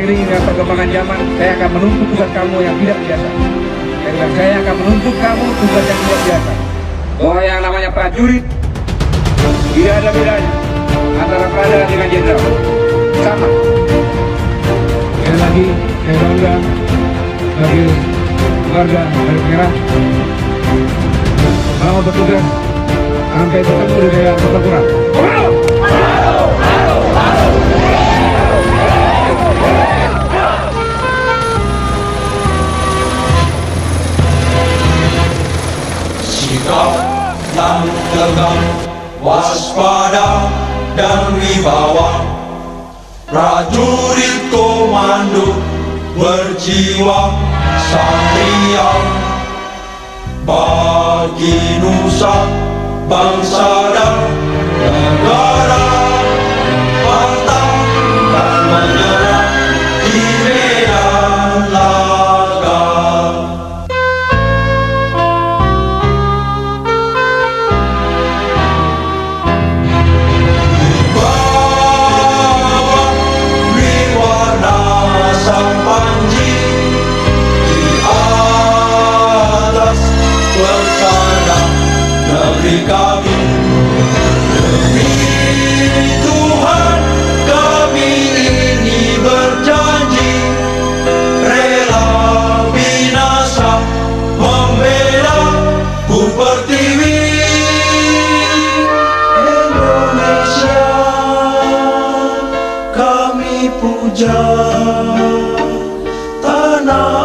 seiring dengan perkembangan zaman, saya akan menuntut tugas kamu yang tidak biasa. Dan saya akan menuntut kamu tugas yang tidak biasa. Bahwa yang namanya prajurit tidak ada bedanya antara pradara dengan jenderal. Sama. Sekali lagi, saya bangga bagi warga Garis Merah. Selamat bertugas sampai bertemu di daerah pertempuran. Sikap yang tegar, waspada dan wibawa, prajurit komando berjiwa satria, bagi nusa, bangsa dan negara, pantang dan menyerah di medan laga. Kami demi Tuhan, kami ini berjanji rela binasa membela ku pertiwi Indonesia. Kami puja tanah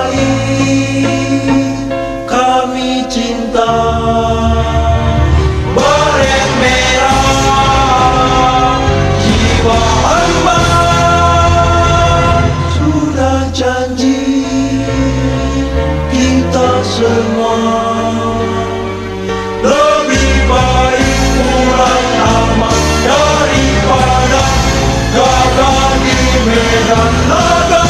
air, kami cinta semua. Lebih baik pulang aman daripada gagal di medan laga.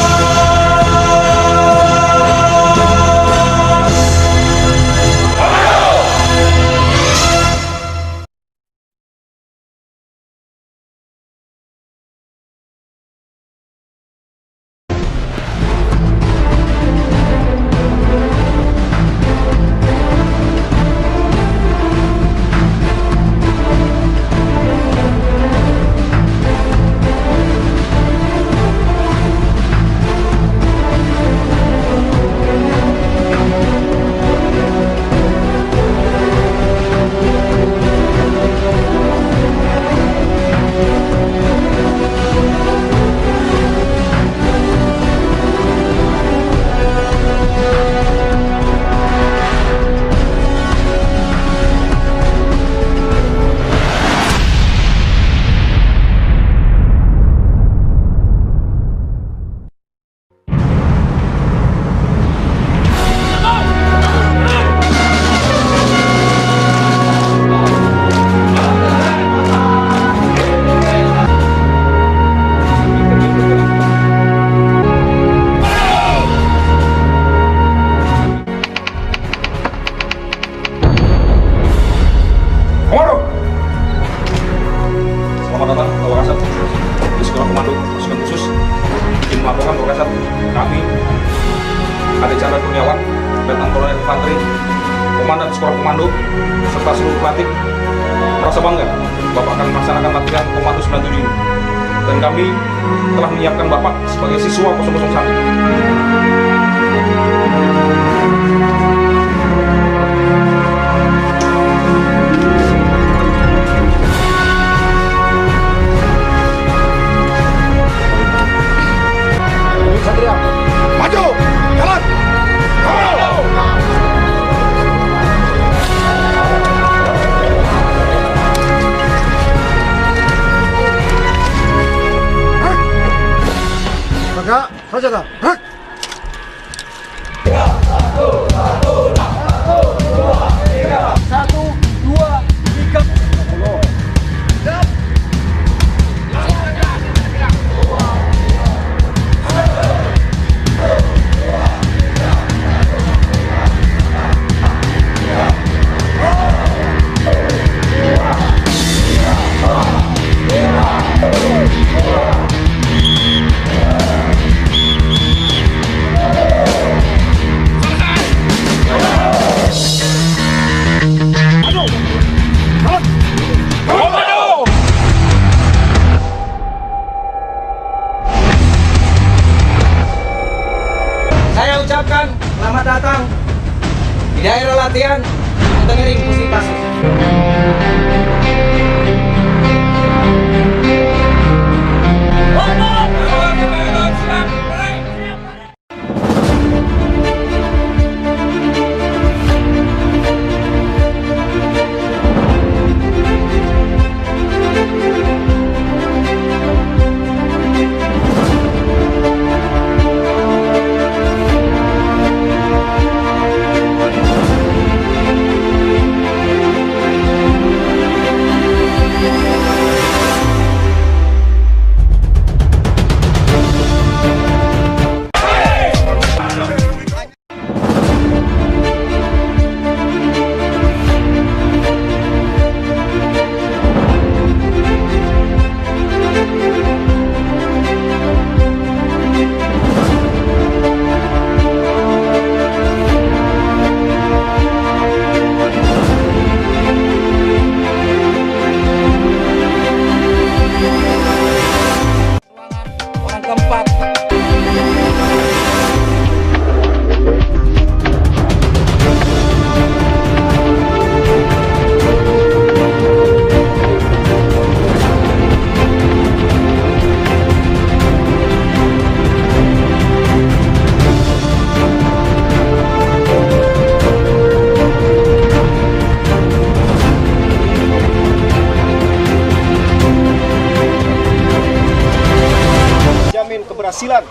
Selamat datang ke Wakasat di Sekolah Komando Pasukan Khusus. Ingin melaporkan Wakasat kami ada Chandra Kurniawan, Letnan Kolonel Infanteri, Komandan Sekolah Komando serta seluruh pelatih merasa bangga Bapak akan melaksanakan latihan Komando 97 ini, dan kami telah menyiapkan Bapak sebagai siswa 001. Satria, maju, jalan, Maka, saja. Satu, dua, tiga. ucapkan selamat datang di daerah latihan Tengering Musik Pasir. Orang keempat. Jamin keberhasilan.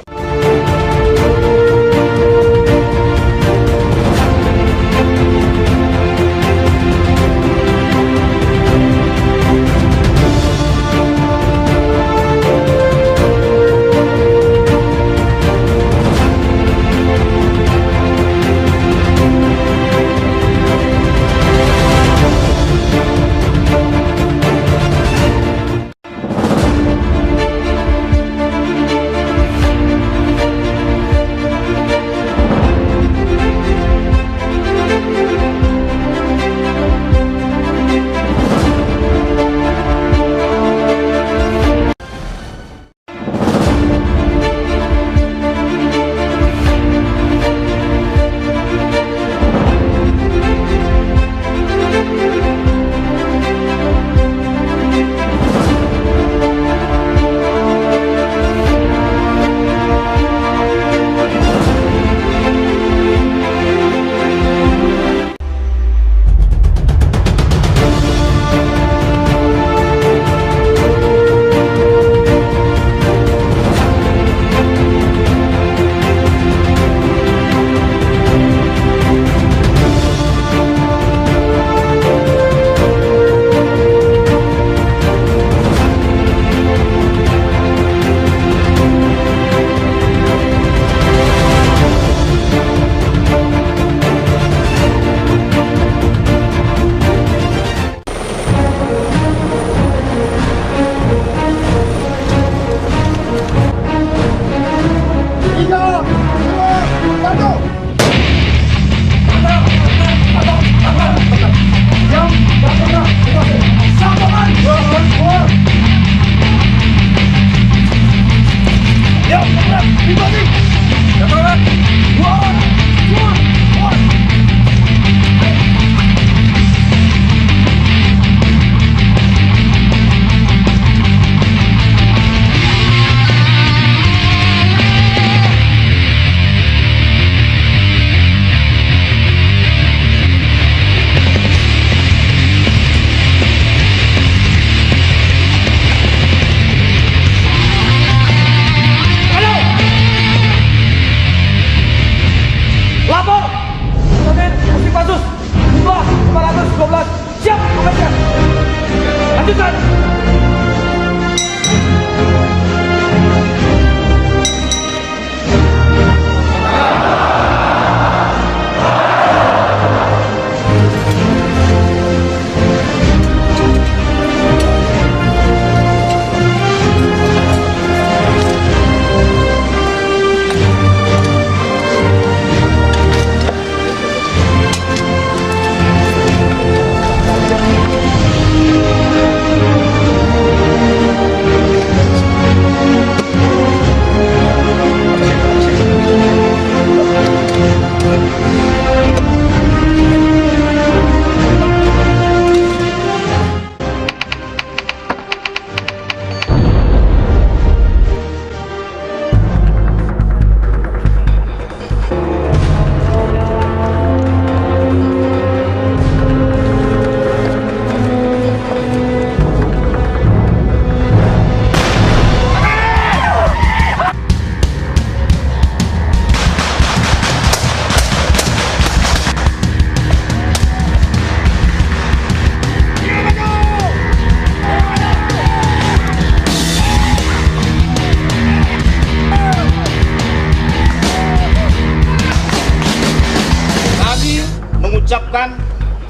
mengucapkan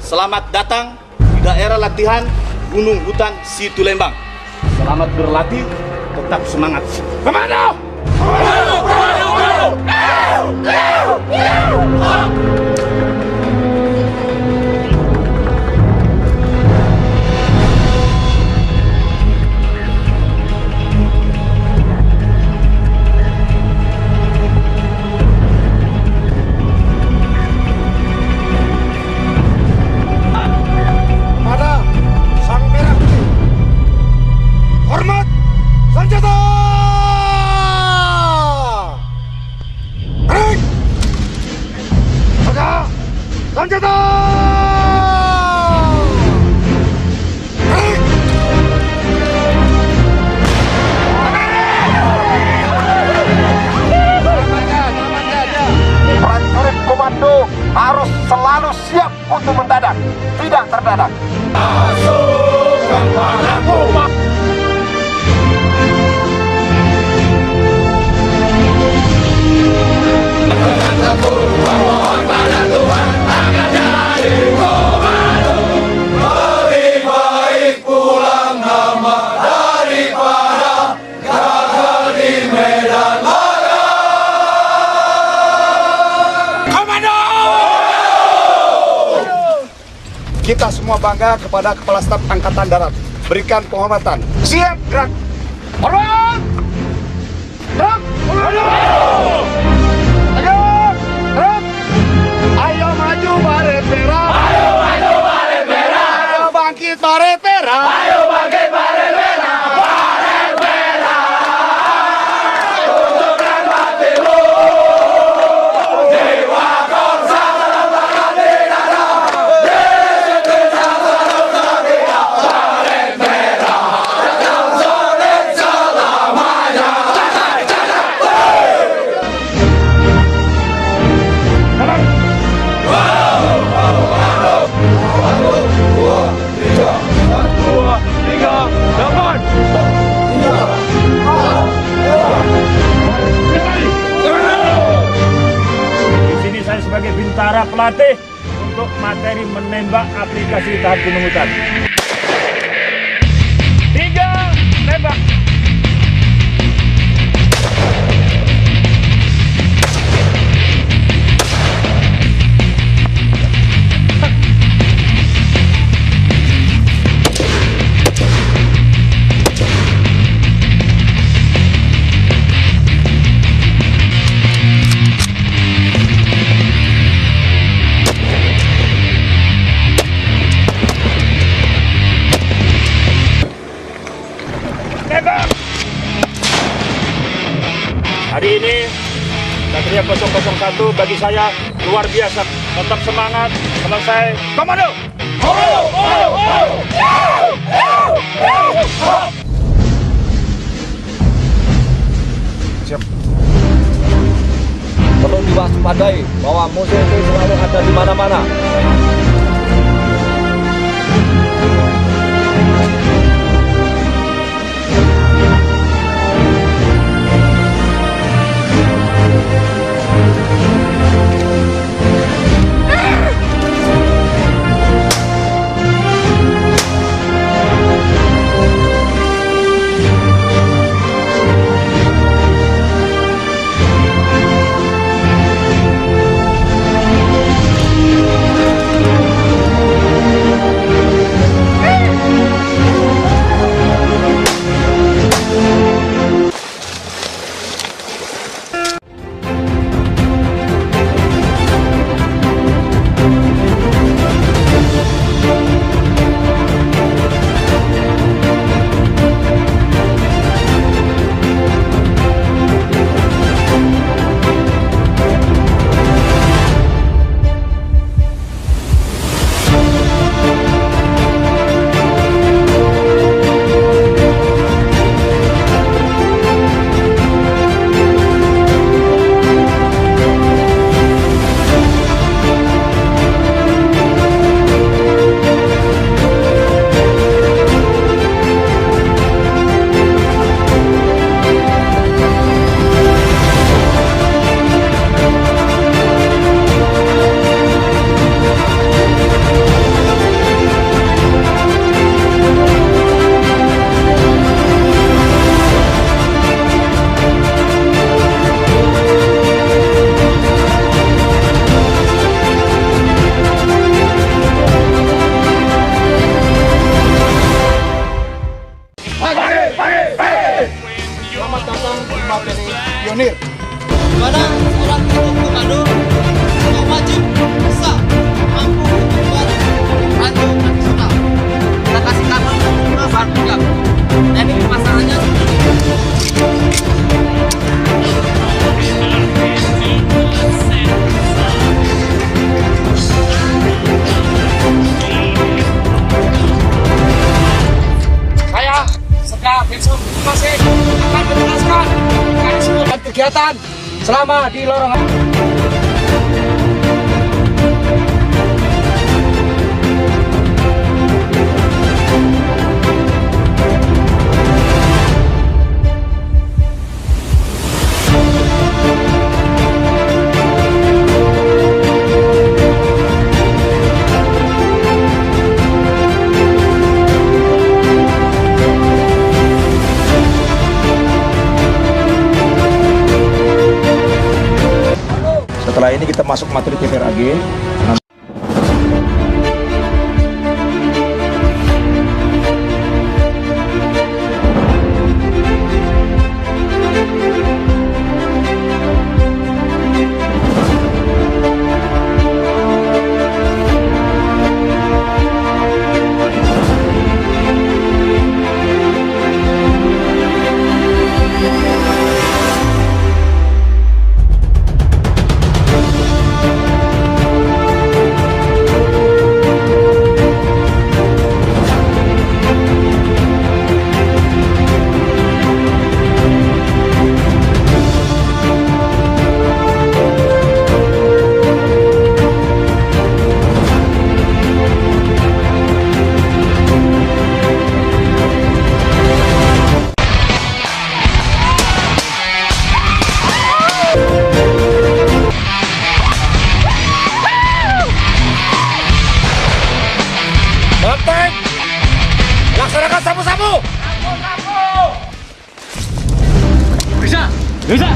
selamat datang di daerah latihan Gunung Hutan Situ Lembang. Selamat berlatih, tetap semangat. Komando! Pada sang merah putih, hormat senjata! Break! Pada senjata! Break! Prajurit komando harus selalu siap untuk mendadak, tidak terdadak. Kita semua bangga kepada Kepala Staf Angkatan Darat. Berikan penghormatan. Siap, gerak. Hormat! Gerak! Gerak! Gerak! Ayo maju baret merah. Ayo maju baret merah. Ayo bangkit baret merah. Ayo bangkit baret merah. Baret merah. Tunjukkan batirmu. Jiwa korsa dalam di dada. Di sini saya sebagai bintara pelatih untuk materi menembak aplikasi tahap gunung hutan. 3, tembak. Tembak. Hari ini Satria 001 bagi saya luar biasa. Tetap semangat, selesai. Komando! Siap. Perlu diwaspadai bahwa musuh itu selalu ada di mana-mana. Marinir. Pada seorang pilot komando yang wajib bisa mampu membuat radio tradisional. Kita kasih kabel ke bahan pengap. Dan ini pemasangannya Saya serta Bensum masih akan menjelaskan mekanisme dan kegiatan selama di lorong. Setelah ini kita masuk materi TPRAG. Banteng, laksanakan sapu-sapu. Bisa.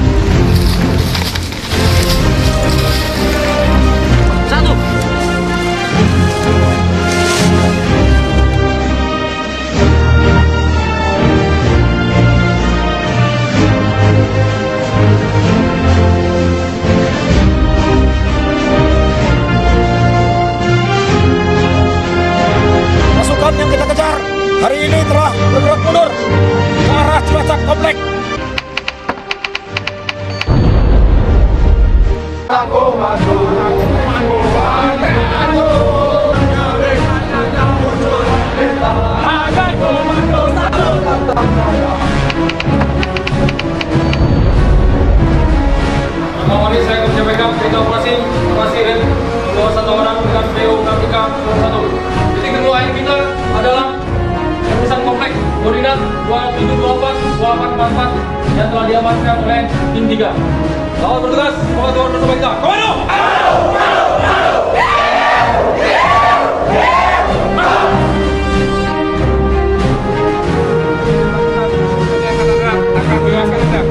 satu. Pasukan yang kita kejar hari ini telah bergerak mundur ke arah Cilacap Komplek. Mari saya akan menyampaikan perintah operasi. Operasi dan membawa satu orang dengan PO Narkotika 1. Titik kedua ini kita adalah Keputusan Komplek koordinat 2724 yang telah diamankan oleh tim 3. Selamat bertugas, semoga Tuhan bersama kita. Komando! Akan bebaskan Anda.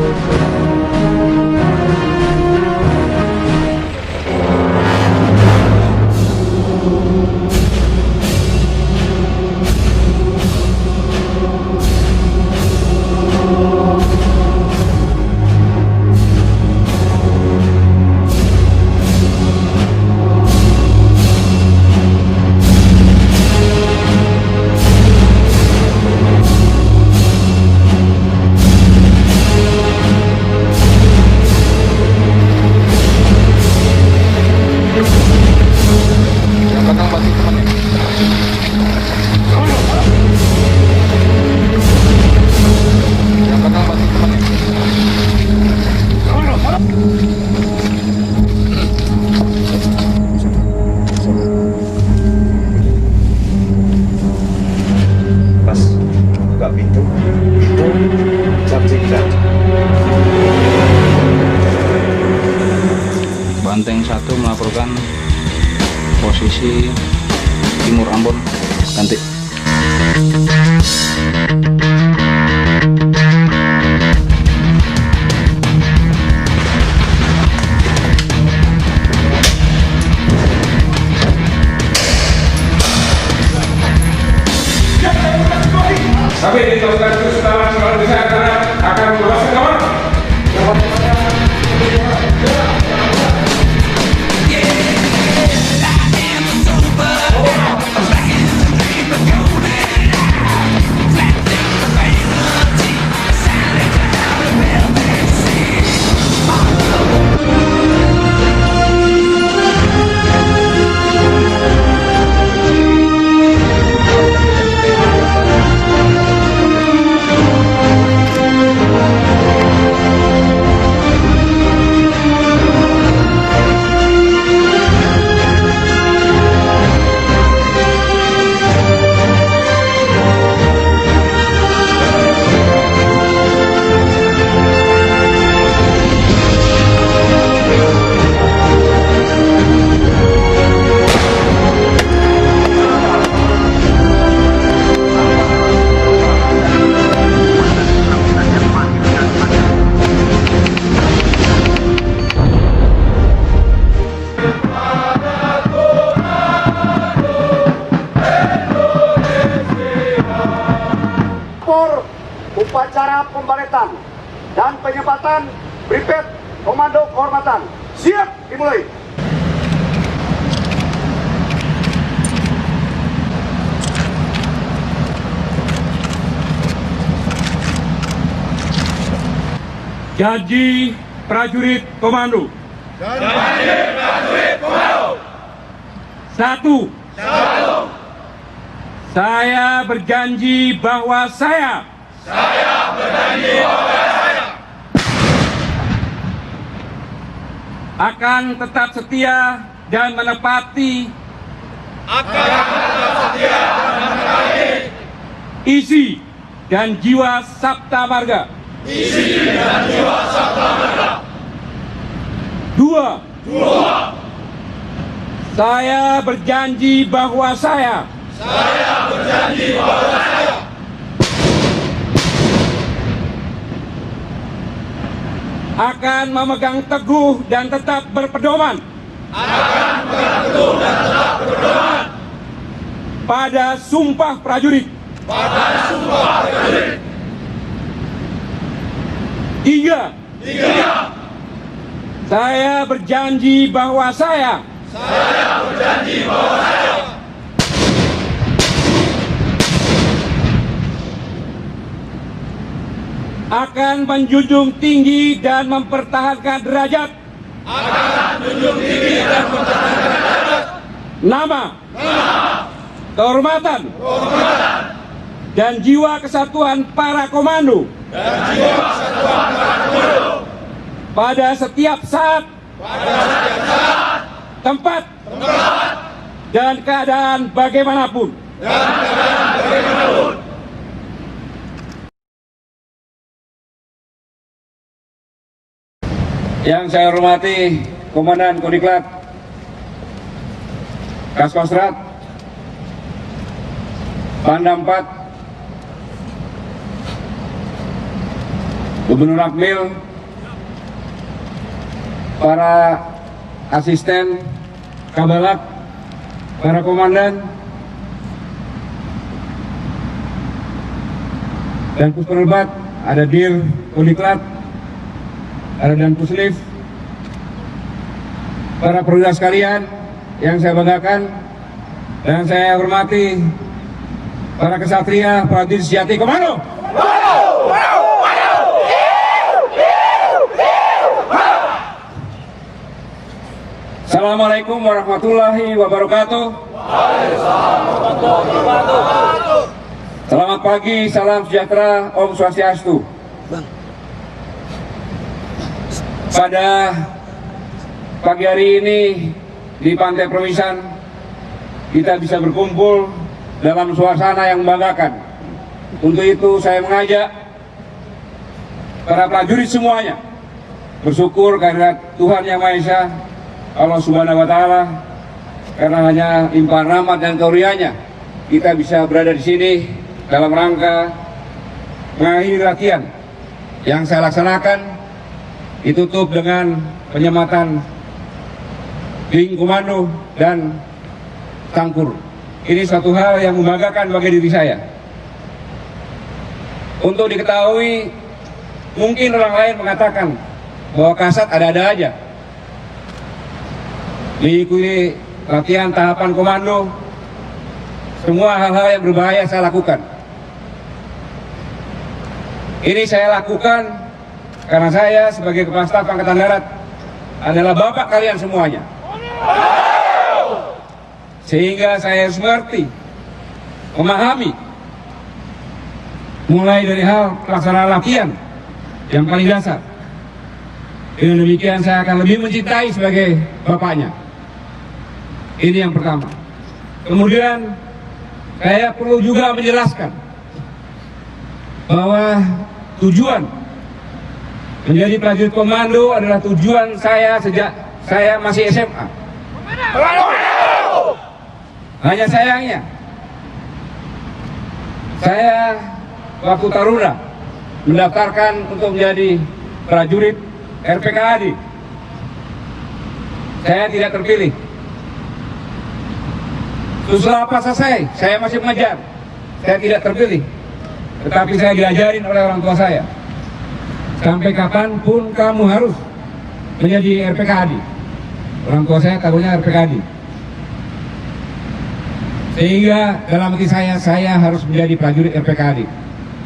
Banteng 1 melaporkan posisi timur Ambon, ganti. Tapi di tahun setelah bisa akan membebaskan kawan. Siap pembaletan dan penyempatan Brigade Komando Kehormatan. Siap dimulai. Janji prajurit komando. Janji prajurit komando. Satu. Saya berjanji bahwa saya akan tetap setia dan menepati isi dan jiwa Sabta Marga. Dua. Saya berjanji bahwa saya akan memegang teguh dan tetap berpedoman pada sumpah prajurit. Tiga. Saya berjanji bahwa saya akan menjunjung tinggi dan mempertahankan derajat nama, kehormatan, dan jiwa kesatuan para komando pada setiap saat, tempat, dan keadaan bagaimanapun. Yang saya hormati Komandan Kodiklat Kaskostrat Pangdam 4, Gubernur Akmil, para asisten Kabalak, para komandan, dan Puspenerbat, ada Dir Kodiklat, ada dan Puslif, para perwira sekalian yang saya banggakan dan saya hormati, para kesatria, prajurit sejati komando. Assalamualaikum warahmatullahi wabarakatuh. Selamat pagi, salam sejahtera, Om Swastiastu. Pada pagi hari ini di Pantai Permisan kita bisa berkumpul dalam suasana yang membanggakan. Untuk itu saya mengajak para prajurit semuanya bersyukur karena Tuhan Yang Maha Esa, Allah Subhanahu wa Ta'ala, karena hanya limpahan rahmat dan karunia-Nya kita bisa berada di sini dalam rangka mengakhiri latihan yang saya laksanakan, ditutup dengan penyematan wing komando dan tangkur. Ini suatu hal yang membanggakan bagi diri saya. Untuk diketahui, mungkin orang lain mengatakan bahwa Kasat ada-ada aja. Mengikuti latihan tahapan komando, semua hal-hal yang berbahaya saya lakukan. Ini saya lakukan karena saya sebagai Kepala Staf Angkatan Darat adalah bapak kalian semuanya. Sehingga saya harus mengerti, memahami, mulai dari hal pelaksanaan latihan yang paling dasar. Dengan demikian saya akan lebih mencintai sebagai bapaknya. Ini yang pertama. Kemudian saya perlu juga menjelaskan bahwa tujuan menjadi prajurit komando adalah tujuan saya sejak saya masih SMA. Hanya sayangnya saya waktu taruna mendaftarkan untuk menjadi prajurit RPKAD. Saya tidak terpilih. Setelah apa selesai, saya masih mengejar. Saya tidak terpilih. Tetapi saya diajarin oleh orang tua saya, sampai kapanpun kamu harus menjadi RPKAD. Orang tua saya tahunya RPKAD. Sehingga dalam hati saya harus menjadi prajurit RPKAD.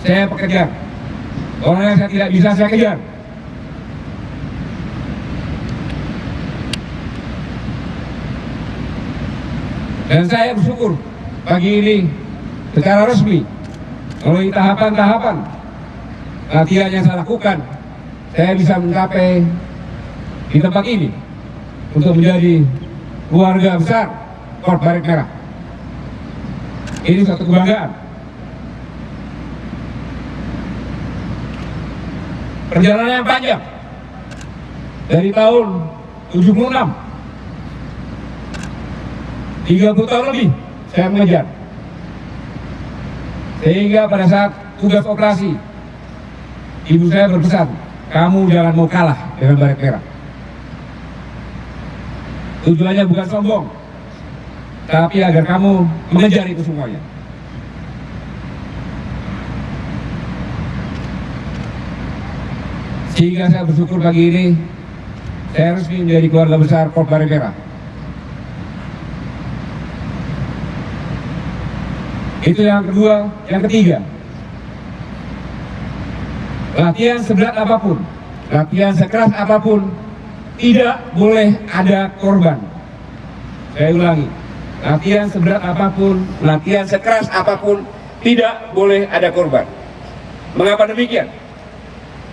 Saya pekerja. Orang yang saya tidak bisa, saya kejar. Dan saya bersyukur pagi ini secara resmi melalui tahapan-tahapan latihan yang saya lakukan, saya bisa mencapai di tempat ini untuk menjadi keluarga besar Korps Baret Merah. Ini suatu kebanggaan. Perjalanan yang panjang dari tahun 76, 30 tahun lebih saya mengejar. Sehingga pada saat tugas operasi, ibu saya berpesan, kamu jangan mau kalah dengan Baret Merah. Tujuannya bukan sombong, tapi agar kamu mengejar itu semuanya. Sehingga saya bersyukur pagi ini saya resmi menjadi keluarga besar Korps Baret Merah. Itu yang kedua. Yang ketiga, latihan seberat apapun, latihan sekeras apapun, tidak boleh ada korban. Saya ulangi, latihan seberat apapun, latihan sekeras apapun, tidak boleh ada korban. Mengapa demikian?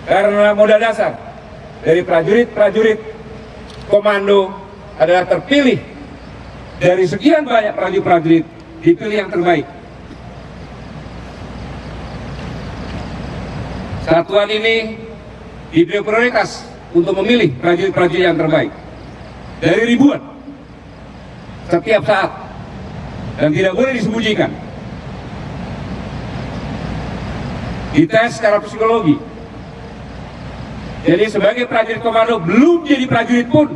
Karena modal dasar dari prajurit-prajurit komando adalah terpilih dari sekian banyak prajurit-prajurit, dipilih yang terbaik. Satuan ini diberi prioritas untuk memilih prajurit-prajurit yang terbaik dari ribuan setiap saat, dan tidak boleh disembunyikan. Dites secara psikologi. Jadi sebagai prajurit komando belum jadi prajurit pun,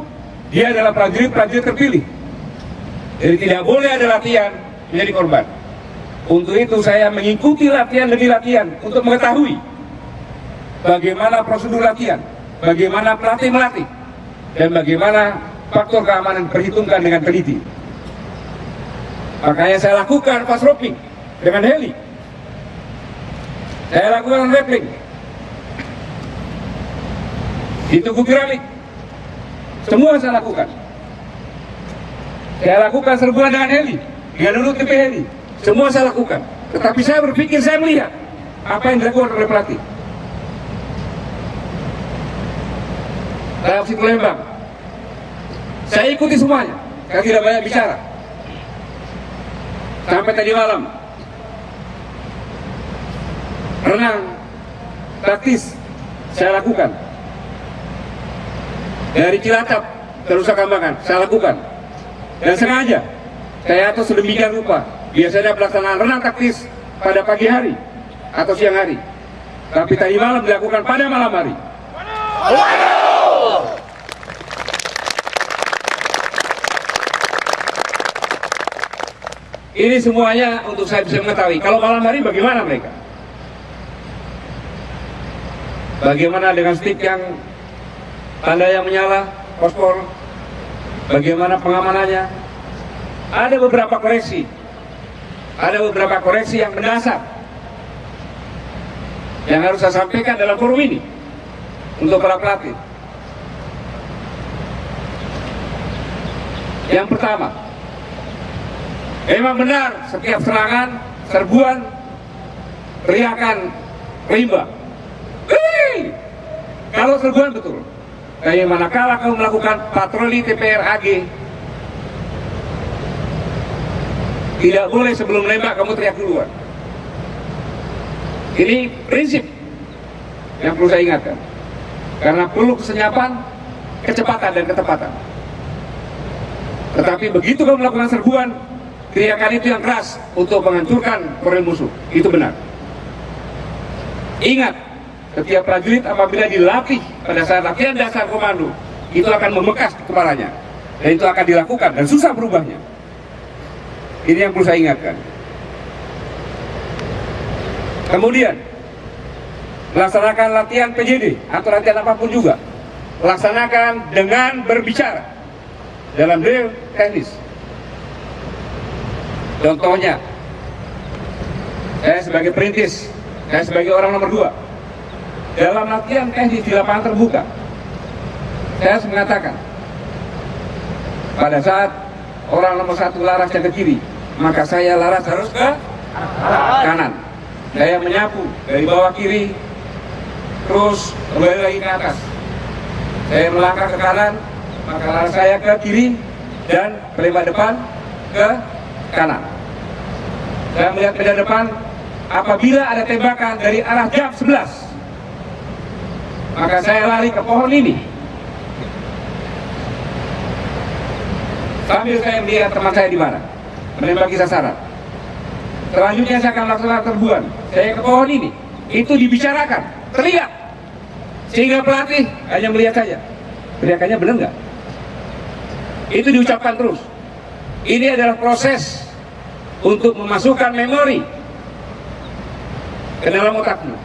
dia adalah prajurit-prajurit terpilih. Jadi tidak boleh ada latihan menjadi korban. Untuk itu saya mengikuti latihan demi latihan untuk mengetahui bagaimana prosedur latihan, bagaimana pelatih melatih, dan bagaimana faktor keamanan diperhitungkan dengan teliti. Makanya saya lakukan fast roping dengan heli, saya lakukan rappelling di Tugu Piramid, semua saya lakukan. Saya lakukan serbuan dengan heli, dengan duduk tepi heli, semua saya lakukan. Tetapi saya berpikir, saya melihat apa yang dilakukan oleh pelatih. Dalam situ Lembang, saya ikuti semuanya, saya tidak banyak bicara. Sampai tadi malam, renang taktis saya lakukan. Dari Cilacap ke Nusa Kambangan saya lakukan. Dan sengaja saya atur sedemikian rupa. Biasanya pelaksanaan renang taktis pada pagi hari atau siang hari, tapi tadi malam dilakukan pada malam hari. Ini semuanya untuk saya bisa mengetahui kalau malam hari bagaimana mereka. Bagaimana dengan stick yang tanda yang menyala, fosfor, bagaimana pengamanannya. Ada beberapa koreksi. Ada beberapa koreksi yang mendasar yang harus saya sampaikan dalam forum ini untuk para pelatih. Yang pertama, memang benar setiap serangan, serbuan, teriakan rimba. Hei! Kalau serbuan betul. Kayak manakala kamu melakukan patroli TPR AG, tidak boleh sebelum menembak kamu teriak duluan. Ini prinsip yang perlu saya ingatkan. Karena perlu kesenyapan, kecepatan dan ketepatan. Tetapi begitu kamu melakukan serbuan, teriakan itu yang keras untuk menghancurkan korel musuh. Itu benar. Ingat, setiap prajurit apabila dilatih pada saat latihan dasar komando, itu akan membekas di kepalanya. Dan itu akan dilakukan dan susah berubahnya. Ini yang perlu saya ingatkan. Kemudian laksanakan latihan PJD atau latihan apapun juga, laksanakan dengan berbicara dalam drill teknis. Contohnya, saya sebagai perintis, saya sebagai orang nomor 2, dalam latihan teknis di lapangan terbuka, saya harus mengatakan, pada saat orang nomor 1 laras ke kiri, maka saya laras harus ke kanan. Saya menyapu dari bawah kiri, terus kembali lagi ke atas. Saya melangkah ke kanan, maka laras saya ke kiri, dan pelewat depan ke kanan. Saya melihat ke depan, apabila ada tembakan dari arah jam 11, maka saya lari ke pohon ini. Sambil saya melihat teman saya di mana, menembaki sasaran. Selanjutnya saya akan laksanakan serbuan. Saya ke pohon ini, itu dibicarakan, terlihat, sehingga pelatih hanya melihat saja. Teriakannya benar nggak? Itu diucapkan terus. Ini adalah proses untuk memasukkan memori ke dalam otakmu.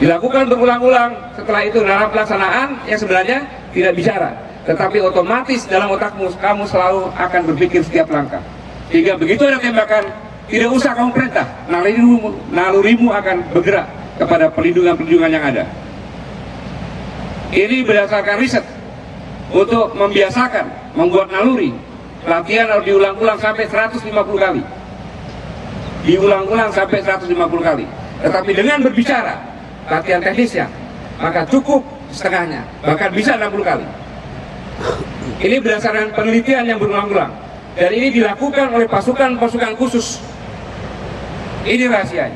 Dilakukan berulang-ulang. Setelah itu dalam pelaksanaan yang sebenarnya tidak bicara, tetapi otomatis dalam otakmu kamu selalu akan berpikir setiap langkah. Sehingga begitu ada tembakan, tidak usah kamu perintah, nalurimu akan bergerak kepada perlindungan-perlindungan yang ada. Ini berdasarkan riset untuk membiasakan membuat naluri. Latihan harus diulang-ulang sampai 150 kali. Diulang-ulang sampai 150 kali. Tetapi dengan berbicara, latihan teknisnya, maka cukup setengahnya, bahkan bisa 60 kali. Ini berdasarkan penelitian yang berulang-ulang. Dan ini dilakukan oleh pasukan-pasukan khusus. Ini rahasianya.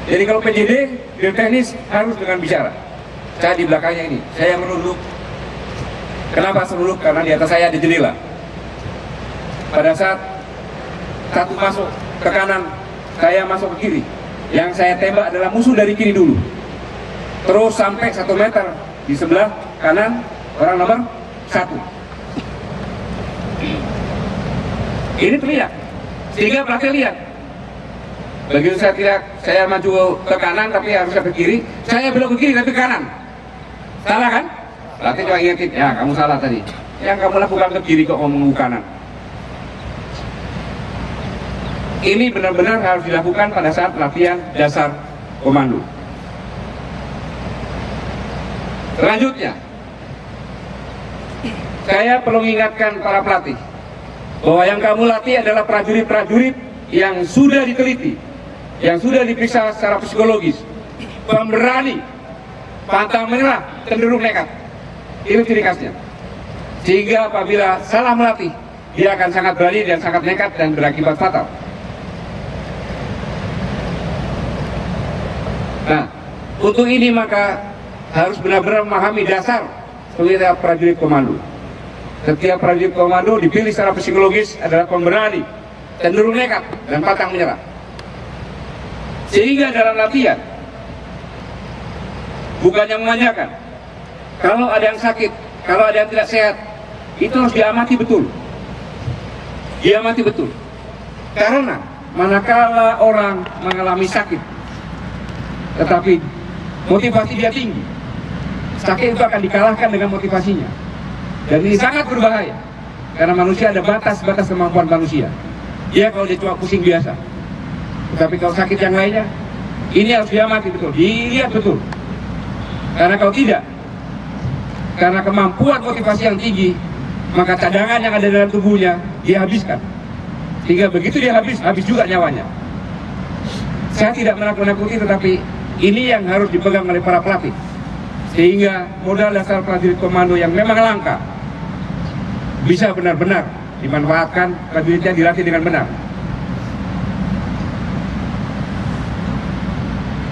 Jadi kalau PJD, drill teknis harus dengan bicara. Saya di belakangnya ini, saya menunduk. Kenapa menunduk? Karena di atas saya ada jendela. Pada saat satu masuk ke kanan, saya masuk ke kiri. Yang saya tembak adalah musuh dari kiri dulu. Terus sampai 1 meter di sebelah kanan orang nomor 1. Ini terlihat, sehingga pelatih lihat. Begitu saya tidak, saya maju ke kanan tapi harusnya ke kiri, saya belok ke kiri tapi ke kanan. Salah kan? Pelatih cuma ingetin, ya kamu salah tadi. Yang kamu lakukan ke kiri kok ngomong ke kanan. Ini benar-benar harus dilakukan pada saat latihan dasar komando. Selanjutnya, saya perlu mengingatkan para pelatih bahwa yang kamu latih adalah prajurit-prajurit yang sudah diteliti, yang sudah diperiksa secara psikologis, pemberani, pantang menyerah, cenderung nekat. Itu ciri khasnya. Sehingga apabila salah melatih, dia akan sangat berani dan sangat nekat dan berakibat fatal. Nah, untuk ini maka harus benar-benar memahami dasar setiap prajurit komando. Setiap prajurit komando dipilih secara psikologis adalah pemberani, cenderung nekat dan pantang menyerah. Sehingga dalam latihan bukannya memanjakan. Kalau ada yang sakit, kalau ada yang tidak sehat, itu harus diamati betul. Diamati betul. Karena manakala orang mengalami sakit, tetapi motivasi dia tinggi, sakit itu akan dikalahkan dengan motivasinya. Dan ini sangat berbahaya, karena manusia ada batas-batas kemampuan manusia. Dia kalau dia cuma pusing biasa, tetapi kalau sakit yang lainnya, ini harus diamati betul, dilihat betul. Karena kalau tidak, karena kemampuan motivasi yang tinggi, maka cadangan yang ada dalam tubuhnya dia habiskan. Sehingga begitu dia habis juga nyawanya. Saya tidak menakut-nakuti, tetapi ini yang harus dipegang oleh para pelatih. Sehingga modal dasar prajurit komando yang memang langka bisa benar-benar dimanfaatkan, prajuritnya dilatih dengan benar.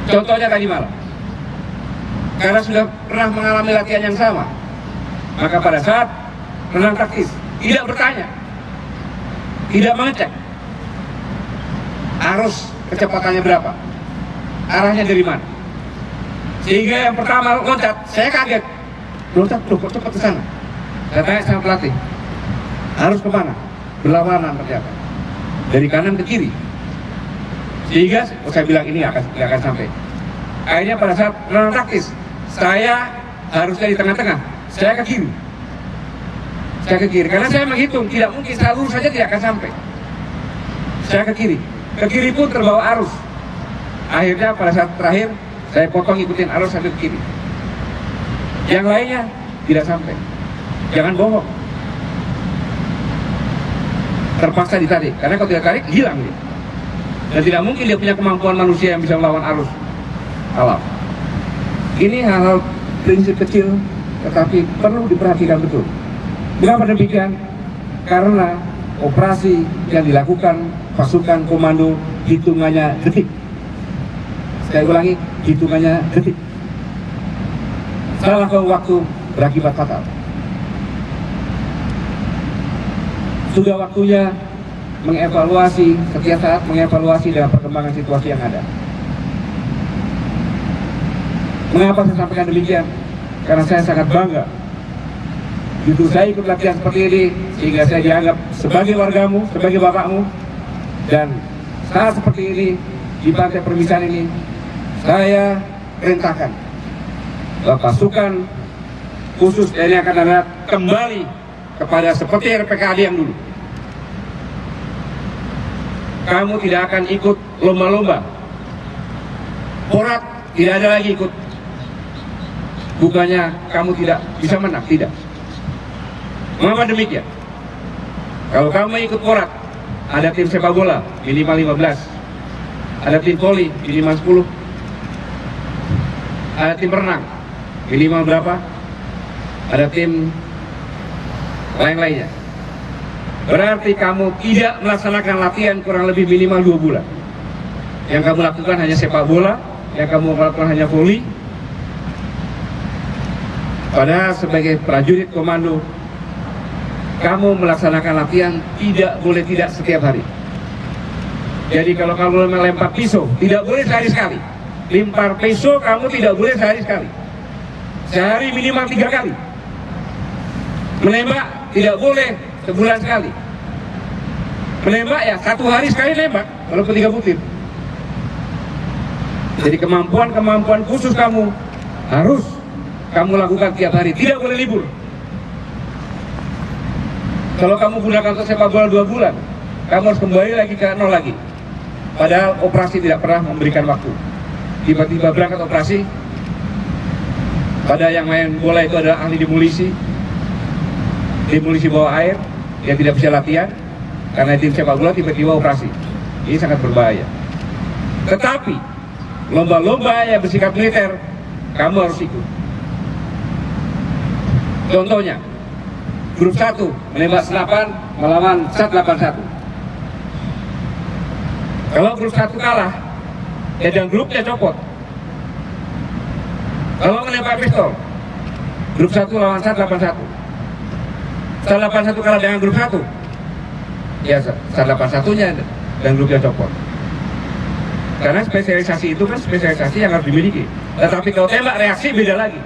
Contohnya tadi malam, karena sudah pernah mengalami latihan yang sama, maka pada saat renang taktis tidak bertanya, tidak mengecek arus kecepatannya berapa, arahnya dari mana. Sehingga yang pertama loncat, saya kaget, loncat kok cepat ke sana. Saya tanya sama pelatih, harus kemana? Berlawanan ternyata, dari kanan ke kiri. Sehingga saya bilang ini nggak akan sampai. Akhirnya pada saat peran taktis, saya harusnya di tengah-tengah, saya ke kiri. Saya ke kiri, karena saya menghitung, tidak mungkin saya lurus saja tidak akan sampai. Saya ke kiri pun terbawa arus. Akhirnya pada saat terakhir, saya potong ikutin arus sampai ke kiri. Yang lainnya tidak sampai. Jangan bohong. Terpaksa ditarik, karena kalau tidak tarik, hilang dia. Dan tidak mungkin dia punya kemampuan manusia yang bisa melawan arus alam. Ini hal-hal prinsip kecil, tetapi perlu diperhatikan betul. Mengapa demikian? Karena operasi yang dilakukan pasukan komando hitungannya detik. Saya ulangi, hitungannya detik. Salah waktu berakibat fatal. Sudah waktunya mengevaluasi setiap saat, mengevaluasi dengan perkembangan situasi yang ada. Mengapa saya sampaikan demikian? Karena saya sangat bangga. Justru saya ikut latihan seperti ini, sehingga saya dianggap sebagai wargamu, sebagai bapakmu. Dan saat seperti ini, di Pantai Permisan ini, saya perintahkan bahwa pasukan khusus TNI Angkatan Darat kembali kepada seperti RPKAD yang dulu. Kamu tidak akan ikut lomba-lomba. Porat tidak ada lagi ikut. Bukannya kamu tidak bisa menang, tidak. Mengapa demikian? Kalau kamu ikut porat, ada tim sepak bola minimal 15, ada tim voli minimal 10, ada tim renang minimal berapa, ada tim lain-lainnya. Berarti kamu tidak melaksanakan latihan kurang lebih minimal 2 bulan. Yang kamu lakukan hanya sepak bola, yang kamu lakukan hanya voli. Padahal sebagai prajurit komando, kamu melaksanakan latihan tidak boleh tidak setiap hari. Jadi kalau kamu melempar pisau, tidak boleh sehari sekali. Lempar pisau kamu tidak boleh sehari sekali. Sehari minimal 3 kali. Menembak tidak boleh sebulan sekali. Menembak ya 1 hari sekali nembak, walaupun 3 butir. Jadi kemampuan khusus kamu harus kamu lakukan tiap hari, tidak boleh libur. Kalau kamu gunakan untuk sepak bola 2 bulan, kamu harus kembali lagi ke nol lagi. Padahal operasi tidak pernah memberikan waktu. Tiba-tiba berangkat operasi, pada yang main bola itu adalah ahli demolisi bawah air, yang tidak bisa latihan, karena tim sepak bola tiba-tiba operasi. Ini sangat berbahaya. Tetapi lomba-lomba yang bersifat militer, kamu harus ikut. Contohnya, grup 1 menembak senapan melawan SAT 81. Kalau grup 1 kalah, dan grupnya copot. Kalau menembak pistol, grup 1 lawan SAT 81. SAT 81 kalah dengan grup 1, ya SAT 81-nya dan grupnya copot. Karena spesialisasi itu kan spesialisasi yang harus dimiliki. Tetapi kalau tembak reaksi beda lagi.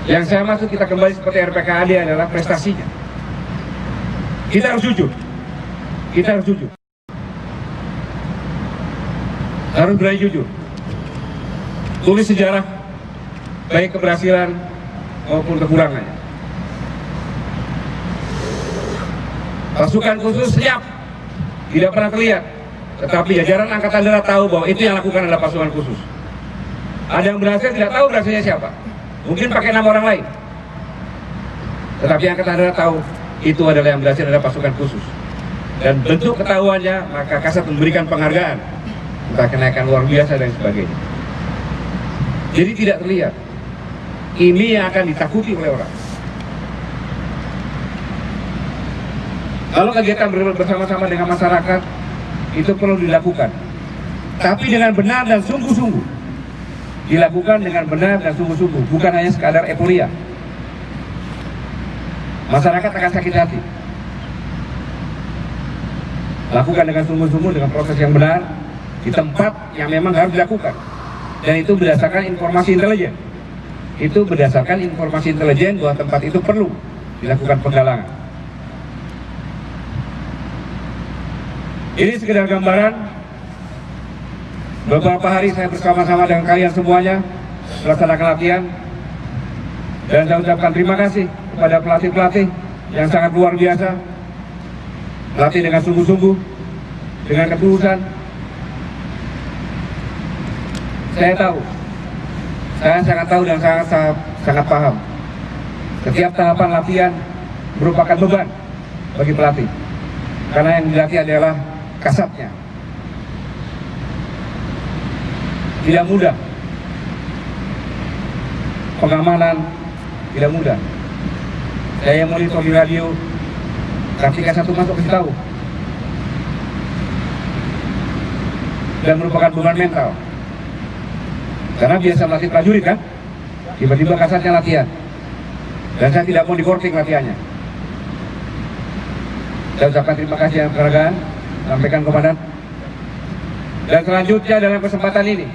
Yang saya maksud kita kembali seperti RPKAD adalah prestasinya. Kita harus jujur. Kita harus jujur. Harus berani jujur. Tulis sejarah, baik keberhasilan maupun kekurangannya. Pasukan khusus siap, tidak pernah terlihat. Tetapi jajaran Angkatan Darat tahu bahwa itu yang lakukan adalah pasukan khusus. Ada yang berhasil, tidak tahu berhasilnya siapa. Mungkin pakai nama orang lain. Tetapi Angkatan Darat tahu itu adalah yang berhasil adalah pasukan khusus. Dan bentuk ketahuannya, maka Kasat memberikan penghargaan, entah kenaikan luar biasa dan sebagainya. Jadi tidak terlihat. Ini yang akan ditakuti oleh orang. Kalau kegiatan bersama-sama dengan masyarakat itu perlu dilakukan, tapi dengan benar dan sungguh-sungguh. Dilakukan dengan benar dan sungguh-sungguh, bukan hanya sekadar euforia. Masyarakat akan sakit hati. Lakukan dengan sungguh-sungguh, dengan proses yang benar, di tempat yang memang harus dilakukan. Dan itu berdasarkan informasi intelijen. Itu berdasarkan informasi intelijen bahwa tempat itu perlu dilakukan penggalangan. Ini sekedar gambaran. Beberapa hari saya bersama-sama dengan kalian semuanya melaksanakan latihan, dan saya ucapkan terima kasih kepada pelatih-pelatih yang sangat luar biasa, latih dengan sungguh-sungguh, dengan ketulusan. Saya sangat tahu dan sangat paham. Setiap tahapan latihan merupakan beban bagi pelatih, karena yang dilatih adalah kasatnya. Tidak mudah. Pengamanan tidak mudah. Saya monitor di radio, ketika satu masuk kasih tahu, dan merupakan beban mental. Karena biasa melatih prajurit kan, tiba-tiba kasatnya latihan, dan saya tidak mau dikorting latihannya. Saya ucapkan terima kasih yang penghargaan, sampaikan komandan. Dan selanjutnya dalam kesempatan ini,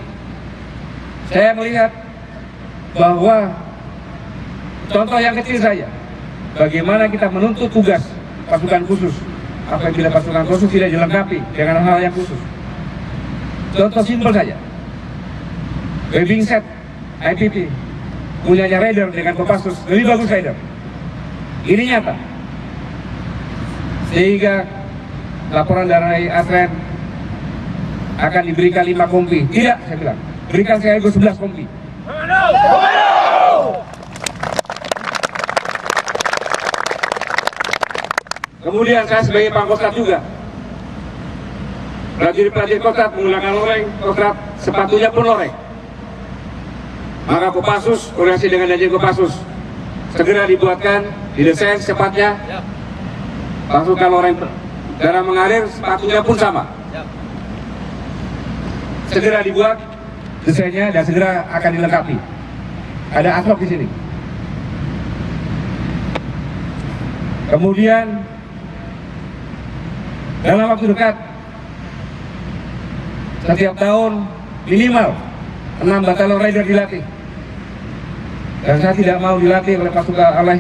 saya melihat bahwa contoh yang kecil saja, bagaimana kita menuntut tugas pasukan khusus apabila pasukan khusus tidak dilengkapi dengan hal yang khusus. Contoh simpel saja, webbing set IPP punyanya Raider dengan Kopassus lebih bagus Raider. Ini nyata. Sehingga laporan dari Asren akan diberikan 5 kompi. Tidak, saya bilang, berikan saya 11 kompi. Kemudian saya sebagai pangkostrat juga, prajurit-prajurit kostrat menggunakan loreng kostrat, sepatunya pun loreng. Maka Kopassus, koordinasi dengan Danjen Kopassus, segera dibuatkan, didesain secepatnya. Pasukan loreng darah mengalir, sepatunya pun sama. Segera dibuat desainnya dan segera akan dilengkapi. Ada aslok di sini. Kemudian dalam waktu dekat, setiap tahun minimal 6 batalion Raider dilatih. Dan saya tidak mau dilatih oleh pasukan oleh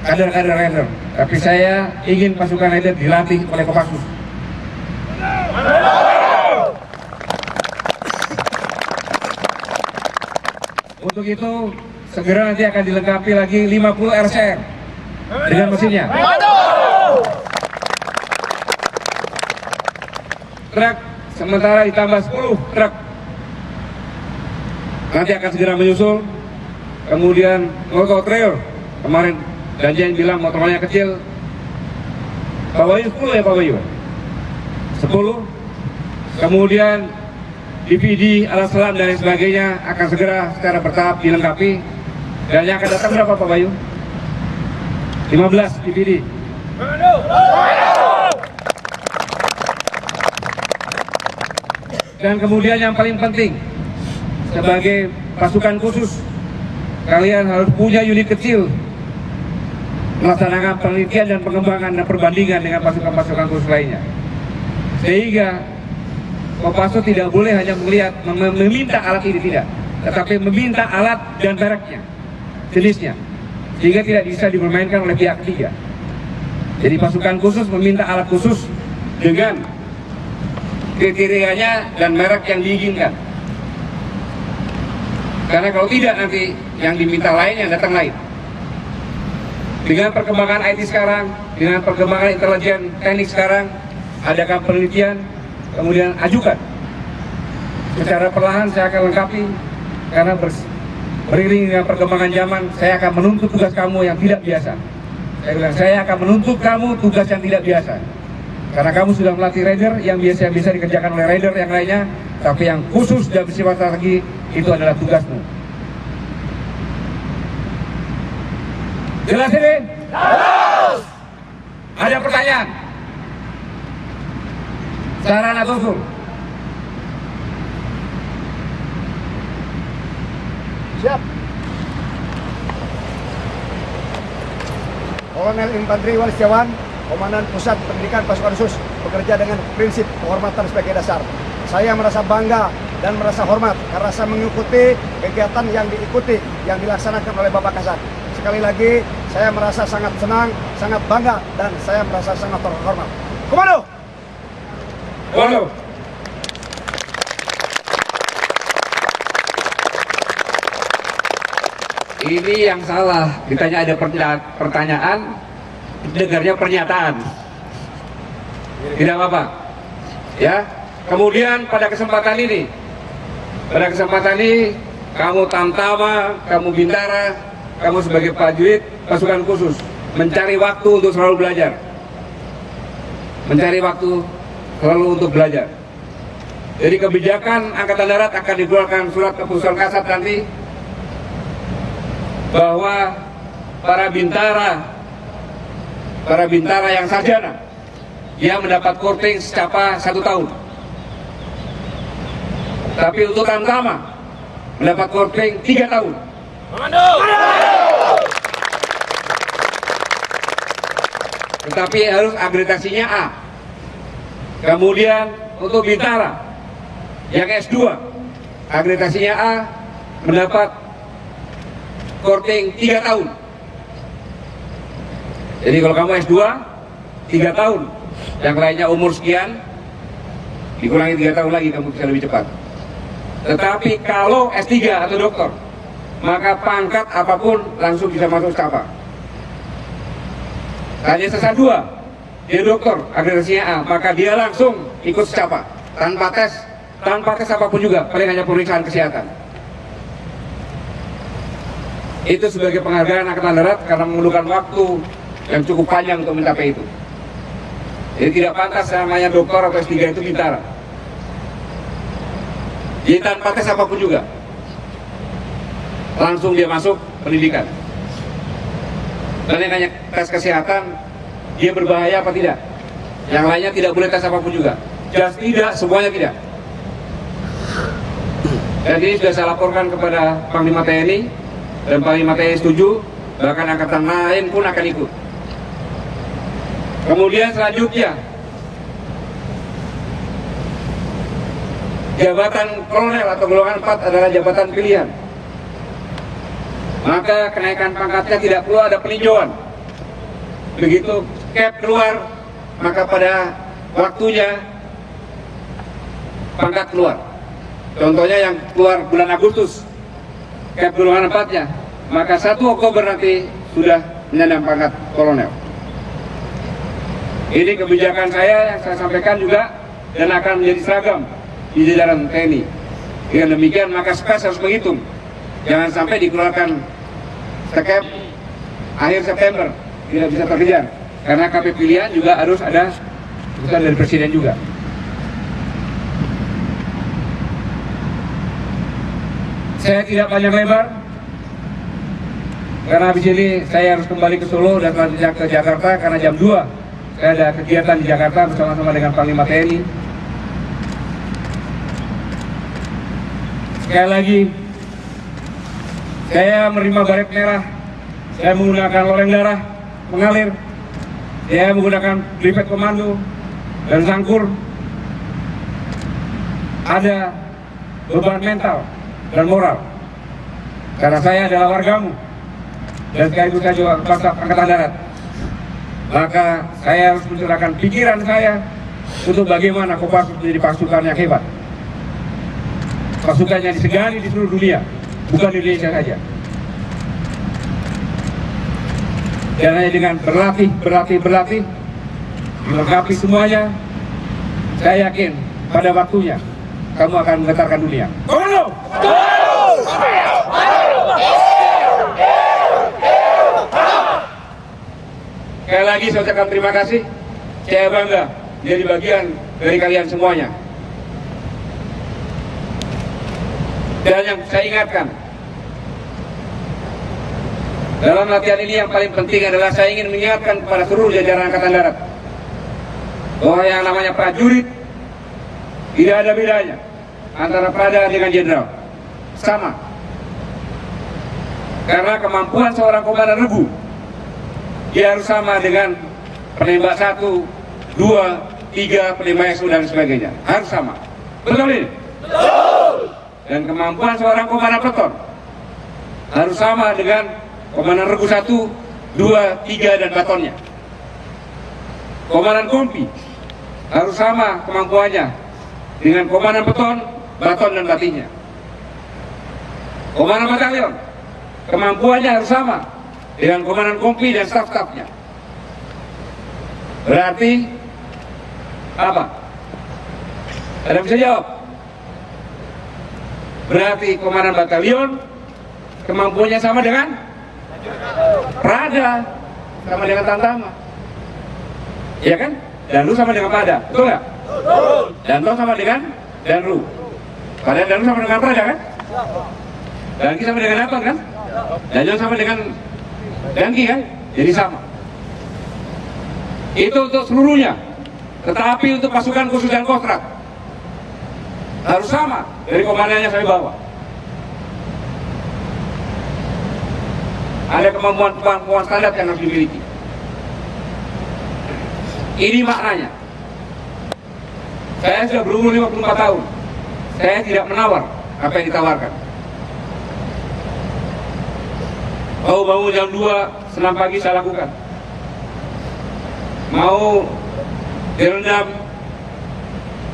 kader-kader Raider, tapi saya ingin pasukan Raider dilatih oleh Kopassus. Untuk itu segera nanti akan dilengkapi lagi 50 RCR dengan mesinnya. Truk sementara ditambah 10 truk. Nanti akan segera menyusul. Kemudian motor trail, kemarin Danjen bilang motornya kecil. Pak Bayu 10 ya Pak Bayu? 10. Kemudian DVD, alat selam dan lain sebagainya akan segera secara bertahap dilengkapi. Dan yang akan datang berapa Pak Bayu? 15 DVD. Dan kemudian yang paling penting, sebagai pasukan khusus, kalian harus punya unit kecil melaksanakan penelitian dan pengembangan dan perbandingan dengan pasukan-pasukan khusus lainnya. Sehingga Kopassus tidak boleh hanya melihat, meminta alat ini, tidak, tetapi meminta alat dan mereknya, jenisnya, sehingga tidak bisa dipermainkan oleh pihak ketiga. Jadi pasukan khusus meminta alat khusus dengan kriterianya dan merek yang diinginkan. Karena kalau tidak nanti yang diminta lain, yang datang lain. Dengan perkembangan IT sekarang, dengan perkembangan intelijen teknik sekarang, adakan penelitian, kemudian ajukan. Secara perlahan saya akan lengkapi, karena beriring dengan perkembangan zaman, saya akan menuntut tugas kamu yang tidak biasa. Saya bilang, saya akan menuntut kamu tugas yang tidak biasa. Karena kamu sudah melatih Raider yang biasa bisa dikerjakan oleh Raider yang lainnya, tapi yang khusus dan bersifat strategi itu adalah tugasmu. Jelas ini? Jelas. Ada pertanyaan? Saran atau usul? Siap. Kolonel Infanteri Iwan Setiawan, Komandan Pusat Pendidikan Pasukan Khusus, bekerja dengan prinsip penghormatan sebagai dasar. Saya merasa bangga dan merasa hormat karena saya mengikuti kegiatan yang diikuti, yang dilaksanakan oleh Bapak Kasat. Sekali lagi, saya merasa sangat senang, sangat bangga, dan saya merasa sangat terhormat. Komando! Komando. Ini yang salah, ditanya ada pertanyaan, dengarnya pernyataan. Tidak apa-apa. Ya. Kemudian pada kesempatan ini, kamu Tamtama, kamu Bintara, kamu sebagai prajurit pasukan khusus mencari waktu untuk selalu belajar. Mencari waktu selalu untuk belajar. Jadi kebijakan Angkatan Darat akan dikeluarkan surat keputusan Kasat nanti bahwa para bintara yang sarjana dia mendapat korting secapa 1 tahun. Tapi untuk Tamtama mendapat korting 3 tahun. Tetapi harus akreditasinya A. Kemudian untuk Bintara yang S2 akreditasinya A mendapat korting 3 tahun. Jadi kalau kamu S2 3 tahun, yang lainnya umur sekian, dikurangi 3 tahun lagi kamu bisa lebih cepat. Tetapi kalau S3 atau doktor, maka pangkat apapun langsung bisa masuk secapa. Hanya S2, dia doktor, akreditasinya A, maka dia langsung ikut secapa, tanpa tes apapun juga, paling hanya pemeriksaan kesehatan. Itu sebagai penghargaan Angkatan Darat karena memerlukan waktu yang cukup panjang untuk mencapai itu. Jadi tidak pantas namanya doktor atau S3 itu bintara. Jadi tanpa tes apapun juga, langsung dia masuk pendidikan. Dan yang hanya tes kesehatan, dia berbahaya apa tidak? Yang lainnya tidak boleh tes apapun juga. Just tidak, semuanya tidak. Dan ini sudah saya laporkan kepada Panglima TNI, dan Panglima TNI setuju, bahkan angkatan lain pun akan ikut. Kemudian selanjutnya, jabatan kolonel atau golongan 4 adalah jabatan pilihan. Maka kenaikan pangkatnya tidak perlu ada peninjauan. Begitu cap keluar, maka pada waktunya pangkat keluar. Contohnya yang keluar bulan Agustus, cap golongan 4-nya, maka 1 Oktober nanti sudah menyandang pangkat kolonel. Ini kebijakan saya yang saya sampaikan juga dan akan menjadi seragam di jajaran TNI. Dengan demikian maka SPES harus menghitung, jangan sampai dikeluarkan cap akhir September tidak bisa terkejar, karena KP pilihan juga harus ada keputusan dari Presiden juga. Saya tidak panjang lebar karena habis ini saya harus kembali ke Solo dan selanjutnya ke Jakarta karena jam 2 saya ada kegiatan di Jakarta bersama-sama dengan Panglima TNI. Sekali lagi, saya menerima baret merah, saya menggunakan loreng darah mengalir, saya menggunakan private komando dan sangkur. Ada beban mental dan moral karena saya adalah wargamu dan sekaligus saya juga Kepala Angkatan Darat. Maka saya harus mencurahkan pikiran saya untuk bagaimana Kopassus menjadi pasukan yang hebat, pasukan yang disegani di seluruh dunia, bukan di Indonesia saja. Dan hanya dengan berlatih, dilengkapi semuanya, saya yakin pada waktunya kamu akan menggetarkan dunia. Komando! Sekali lagi saya ucapkan terima kasih. Saya bangga jadi bagian dari kalian semuanya. Dan yang saya ingatkan, dalam latihan ini yang paling penting adalah saya ingin mengingatkan kepada seluruh jajaran Angkatan Darat bahwa yang namanya prajurit tidak ada bedanya antara Prada dengan Jenderal, sama. Karena kemampuan seorang komandan regu dia harus sama dengan penembak 1, 2, 3, penembak SU dan sebagainya, harus sama. Betul ini? Betul. Dan kemampuan seorang komandan peleton harus sama dengan komandan regu 1, 2, 3, dan batonnya. Komandan kompi harus sama kemampuannya dengan komandan baton dan batinnya. Komandan batalion kemampuannya harus sama dengan komandan kompi dan staf-stafnya. Berarti apa? Ada bisa jawab? Berarti komandan batalion kemampuannya sama dengan Prada, sama dengan Tantama, iya kan? Danru sama dengan Pada, betul nggak? Danto sama dengan Danru, Pada Danru sama dengan Prada kan? Danki sama dengan apa kan? Danjon sama dengan Danki kan? Jadi sama. Itu untuk seluruhnya. Tetapi untuk pasukan khusus dan kostrat harus sama dari komandannya saya bawa. Ada kemampuan standar yang harus dimiliki. Ini maknanya. Saya sudah berumur 54 tahun. Saya tidak menawar apa yang ditawarkan. Mau bangun jam 2 senam pagi saya lakukan. Mau direndam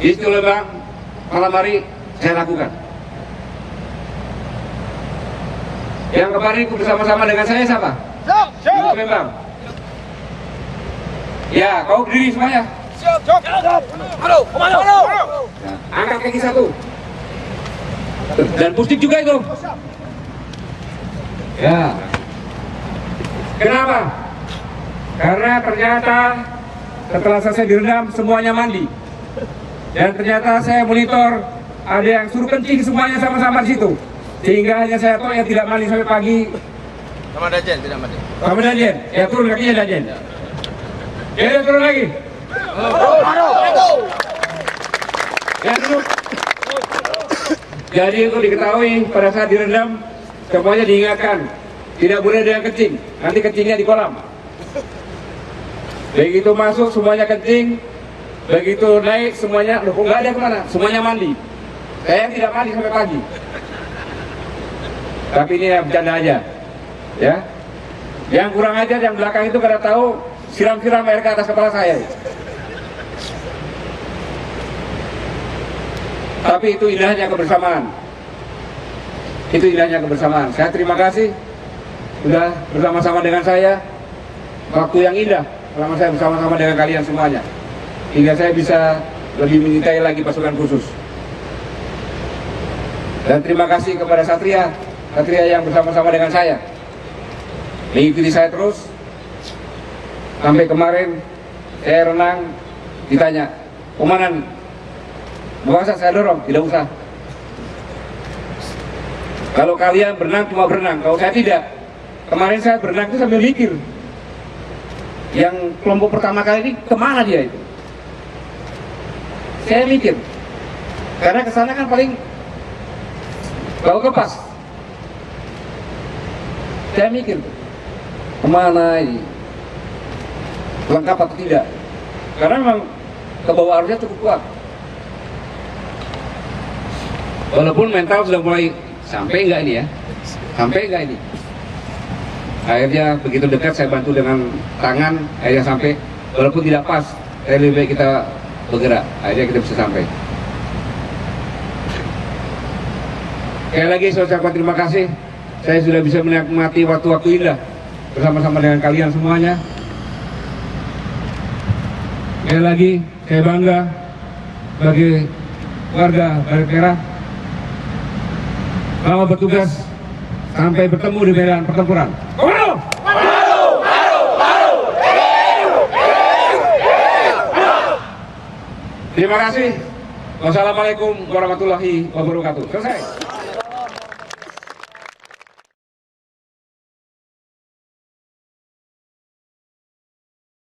di Tulembang malam hari saya lakukan. Yang kemarin ikut bersama-sama dengan saya siapa? Siap. Tulembang. Ya, kau berdiri semuanya. Siap. Halo. Nah, angkat kaki satu. Dan pustik juga itu. Ya. Kenapa? Karena ternyata setelah selesai direndam semuanya mandi. Dan ternyata saya monitor ada yang suruh kencing semuanya sama-sama di situ. Sehingga hanya saya tahu yang tidak mandi sampai pagi. Sama Dajen, tidak mandi. Sama Dajen, ya turun kakinya Dajen. Ya turun lagi. Ya duduk. Jadi untuk diketahui pada saat direndam semuanya diingatkan tidak boleh ada yang kencing. Nanti kencingnya di kolam. Begitu masuk semuanya kencing. Begitu naik semuanya, loh kok nggak ada kemana? Semuanya mandi. Saya tidak mandi sampai pagi. Tapi ini ya bercanda aja, ya. Yang kurang ajar yang belakang itu karena tahu siram-siram air ke atas kepala saya. Tapi itu indahnya kebersamaan. Itu indahnya kebersamaan. Saya terima kasih sudah bersama-sama dengan saya. Waktu yang indah selama saya bersama-sama dengan kalian semuanya. Hingga saya bisa lebih mencintai lagi pasukan khusus. Dan terima kasih kepada Satria yang bersama-sama dengan saya mengikuti saya terus sampai kemarin saya renang ditanya, komandan mau usah saya dorong? Tidak usah. Kalau kalian berenang cuma berenang, kalau saya tidak. Kemarin saya berenang itu sambil mikir yang kelompok pertama kali ini kemana dia itu. Saya mikir karena kesana kan paling bau kepas. Saya mikir kemana ini, lengkap atau tidak, karena memang kebawa arusnya cukup kuat. Walaupun mental sudah mulai sampai enggak ini ya, sampai enggak ini. Akhirnya begitu dekat saya bantu dengan tangan, akhirnya sampai. Walaupun tidak pas, lebih baik kita bergerak, akhirnya kita bisa sampai. Sekali lagi saya ucapkan terima kasih. Saya sudah bisa menikmati waktu-waktu indah bersama-sama dengan kalian semuanya. Sekali lagi saya bangga sebagai warga Baret Merah. Selamat bertugas sampai bertemu di medan pertempuran. Komando! Terima kasih. Wassalamualaikum warahmatullahi wabarakatuh. Selesai.